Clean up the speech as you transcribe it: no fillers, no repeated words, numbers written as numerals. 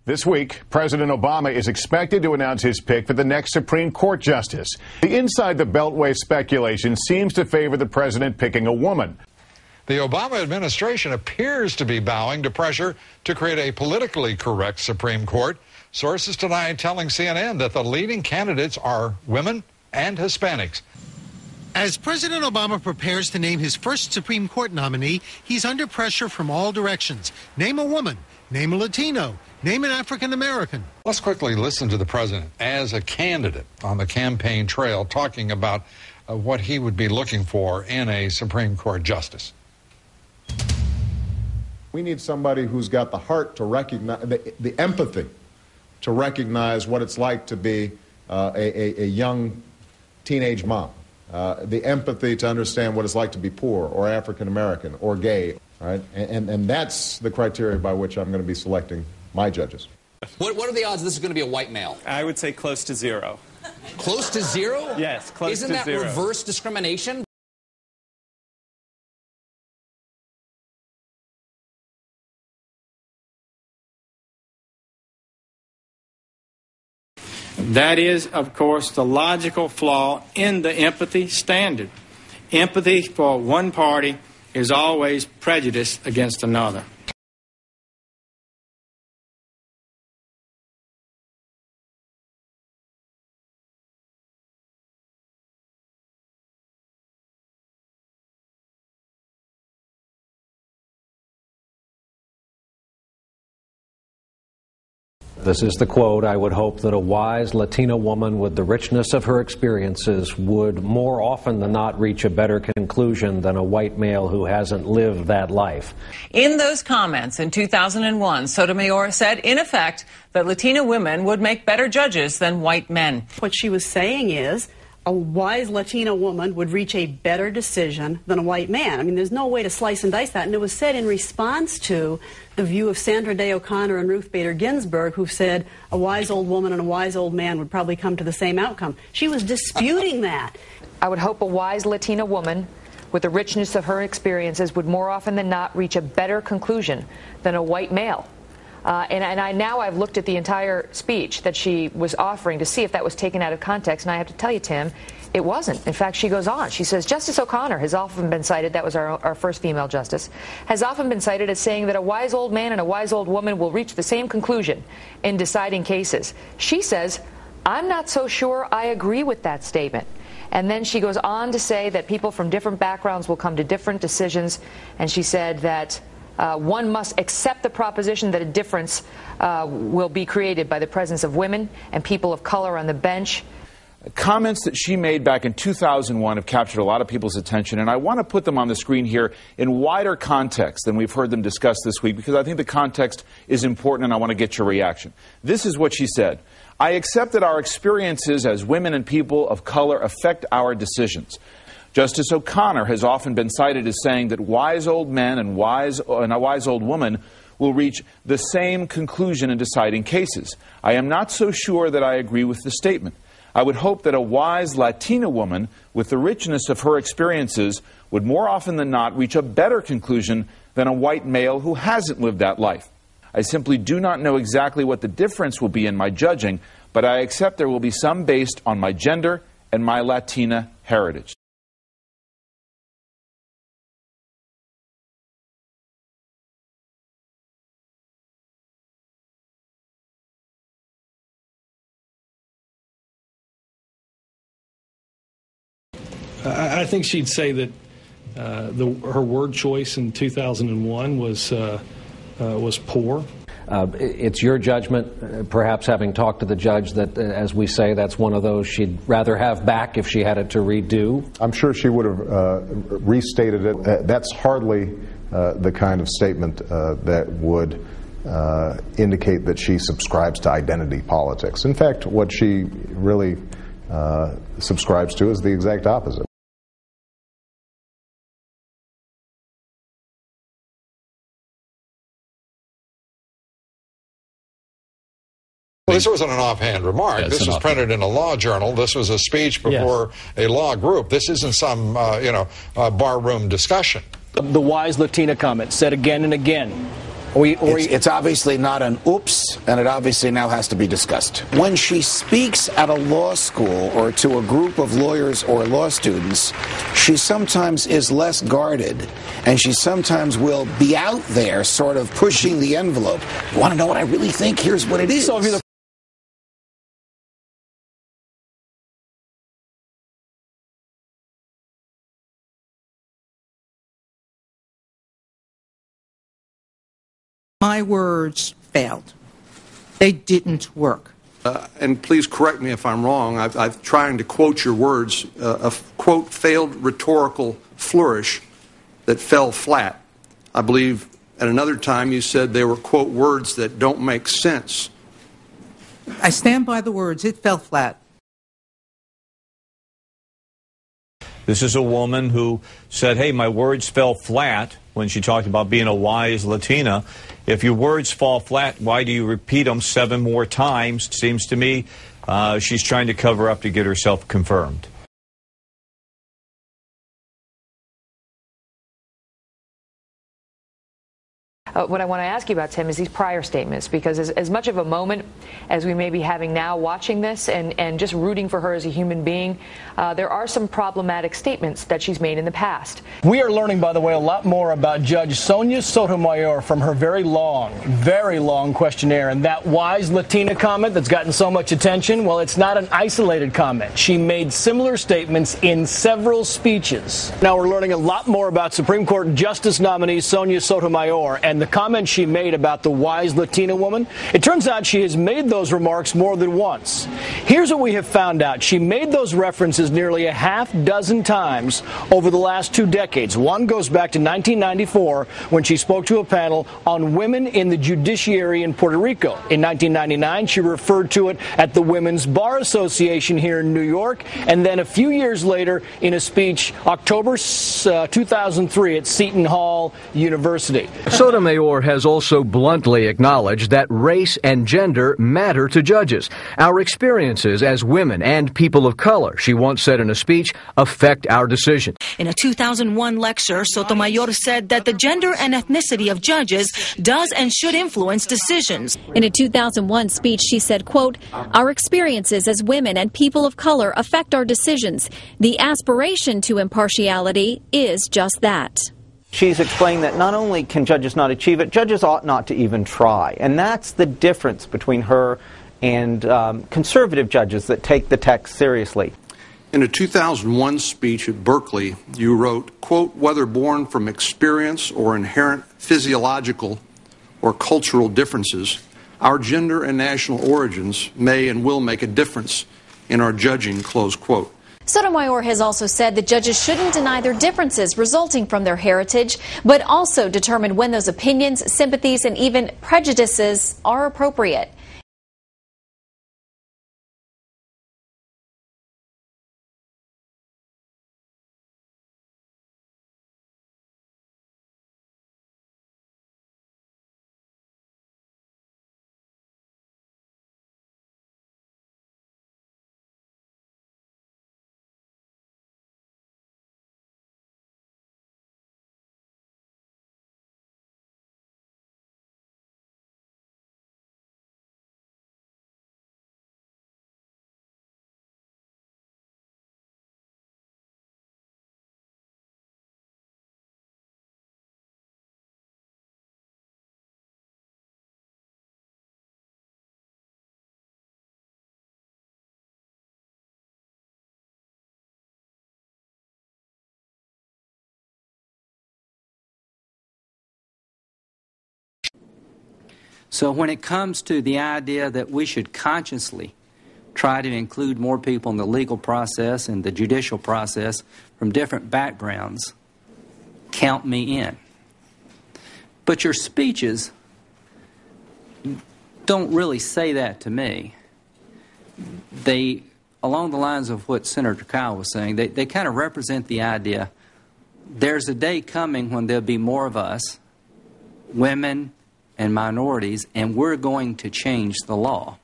This week, President Obama is expected to announce his pick for the next Supreme Court justice. The inside the Beltway speculation seems to favor the president picking a woman. The Obama administration appears to be bowing to pressure to create a politically correct Supreme Court. Sources tonight telling CNN that the leading candidates are women and Hispanics. As President Obama prepares to name his first Supreme Court nominee, he's under pressure from all directions. Name a woman, name a Latino, name an African American. Let's quickly listen to the president as a candidate on the campaign trail talking about what he would be looking for in a Supreme Court justice. We need somebody who's got the heart to recognize, the empathy to recognize what it's like to be a young teenage mom. The empathy to understand what it's like to be poor or African American or gay. All right? And that's the criteria by which I'm going to be selecting my judges. What are the odds this is going to be a white male? I would say close to zero. Close to zero? Yes, close to zero. Isn't that reverse discrimination? That is, of course, the logical flaw in the empathy standard. Empathy for one party is always prejudice against another. This is the quote: "I would hope that a wise Latina woman with the richness of her experiences would more often than not reach a better conclusion than a white male who hasn't lived that life." In those comments in 2001, Sotomayor said, in effect, that Latina women would make better judges than white men. What she was saying is a wise Latina woman would reach a better decision than a white man. I mean, there's no way to slice and dice that. And it was said in response to the view of Sandra Day O'Connor and Ruth Bader Ginsburg, who said a wise old woman and a wise old man would probably come to the same outcome. She was disputing that. I would hope a wise Latina woman with the richness of her experiences would more often than not reach a better conclusion than a white male. Now I've looked at the entire speech that she was offering to see if that was taken out of context, and I have to tell you, Tim, it wasn't. In fact, she goes on. She says, Justice O'Connor has often been cited, that was our first female justice, has often been cited as saying that a wise old man and a wise old woman will reach the same conclusion in deciding cases. She says, I'm not so sure I agree with that statement. And then she goes on to say that people from different backgrounds will come to different decisions, and she said that one must accept the proposition that a difference will be created by the presence of women and people of color on the bench. Comments that she made back in 2001 have captured a lot of people's attention, and I want to put them on the screen here in wider context than we've heard them discuss this week, because I think the context is important and I want to get your reaction. This is what she said: "I accept that our experiences as women and people of color affect our decisions. Justice O'Connor has often been cited as saying that wise old men and a wise old woman will reach the same conclusion in deciding cases. I am not so sure that I agree with the statement. I would hope that a wise Latina woman with the richness of her experiences would more often than not reach a better conclusion than a white male who hasn't lived that life. I simply do not know exactly what the difference will be in my judging, but I accept there will be some based on my gender and my Latina heritage." I think she'd say that her word choice in 2001 was poor. It's your judgment, perhaps having talked to the judge, that, as we say, that's one of those she'd rather have back if she had it to redo? I'm sure she would have restated it. That's hardly the kind of statement that would indicate that she subscribes to identity politics. In fact, what she really subscribes to is the exact opposite. Well, this wasn't an offhand remark. Yeah, this was printed in a law journal. This was a speech before a law group. This isn't some, barroom discussion. The wise Latina comment said again and again It's obviously not an oops, and it obviously now has to be discussed. When she speaks at a law school or to a group of lawyers or law students, she sometimes is less guarded, and she sometimes will be out there sort of pushing the envelope. You want to know what I really think? Here's what it is. My words failed. They didn't work. And please correct me if I'm wrong. I'm trying to quote your words, a quote, failed rhetorical flourish that fell flat. I believe at another time you said they were, quote, words that don't make sense. I stand by the words. It fell flat. This is a woman who said, hey, my words fell flat when she talked about being a wise Latina. If your words fall flat, why do you repeat them 7 more times? Seems to me she's trying to cover up to get herself confirmed. What I want to ask you about, Tim, is these prior statements, because as much of a moment as we may be having now watching this and just rooting for her as a human being, there are some problematic statements that she's made in the past. We are learning, by the way, a lot more about Judge Sonia Sotomayor from her very long questionnaire. And that wise Latina comment that's gotten so much attention, well, it's not an isolated comment. She made similar statements in several speeches. Now we're learning a lot more about Supreme Court Justice nominee Sonia Sotomayor and the comment she made about the wise Latina woman. It turns out she has made those remarks more than once. Here's what we have found out. She made those references nearly a half-dozen times over the last 2 decades. One goes back to 1994 when she spoke to a panel on women in the judiciary in Puerto Rico. In 1999, she referred to it at the Women's Bar Association here in New York. And then a few years later, in a speech, October 2003 at Seton Hall University. Sotomayor has also bluntly acknowledged that race and gender matter to judges. Our experiences as women and people of color, she once said in a speech, affect our decision. In a 2001 lecture, Sotomayor said that the gender and ethnicity of judges does and should influence decisions. In a 2001 speech, she said, quote, our experiences as women and people of color affect our decisions. The aspiration to impartiality is just that. She's explained that not only can judges not achieve it, judges ought not to even try. And that's the difference between her and conservative judges that take the text seriously. In a 2001 speech at Berkeley, you wrote, quote, whether born from experience or inherent physiological or cultural differences, our gender and national origins may and will make a difference in our judging, close quote. Sotomayor has also said that judges shouldn't deny their differences resulting from their heritage, but also determine when those opinions, sympathies, and even prejudices are appropriate. So when it comes to the idea that we should consciously try to include more people in the legal process and the judicial process from different backgrounds, count me in. But your speeches don't really say that to me. They, along the lines of what Senator Kyle was saying, they kind of represent the idea there's a day coming when there'll be more of us, women and minorities, and we're going to change the law.